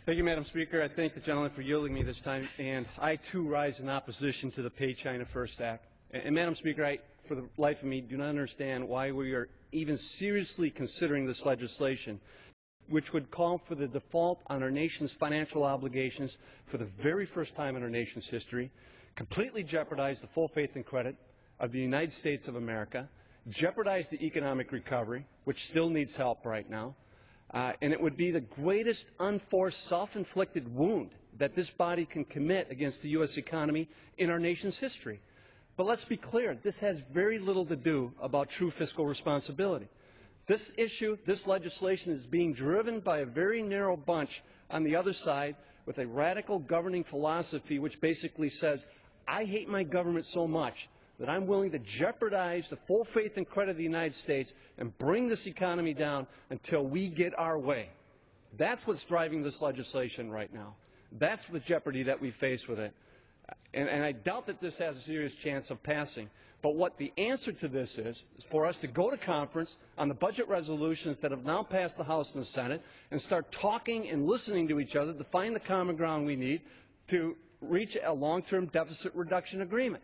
Thank you, Madam Speaker. I thank the gentleman for yielding me this time, and I too rise in opposition to the Pay China First Act. And Madam Speaker, I, for the life of me, do not understand why we are even seriously considering this legislation, which would call for the default on our nation's financial obligations for the very first time in our nation's history, completely jeopardize the full faith and credit of the United States of America, jeopardize the economic recovery, which still needs help right now, and it would be the greatest unforced, self-inflicted wound that this body can commit against the U.S. economy in our nation's history. But let's be clear, this has very little to do about true fiscal responsibility. This issue, this legislation, is being driven by a very narrow bunch on the other side with a radical governing philosophy which basically says, I hate my government so much that I'm willing to jeopardize the full faith and credit of the United States and bring this economy down until we get our way. That's what's driving this legislation right now. That's the jeopardy that we face with it. And I doubt that this has a serious chance of passing. But what the answer to this is for us to go to conference on the budget resolutions that have now passed the House and the Senate and start talking and listening to each other to find the common ground we need to reach a long-term deficit reduction agreement.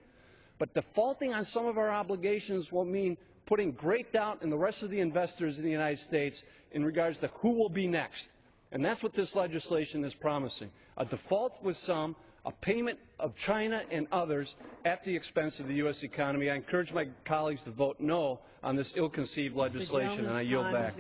But defaulting on some of our obligations will mean putting great doubt in the rest of the investors in the United States in regards to who will be next. And that's what this legislation is promising. A default with some, a payment of China and others at the expense of the U.S. economy. I encourage my colleagues to vote no on this ill-conceived legislation, and I yield back.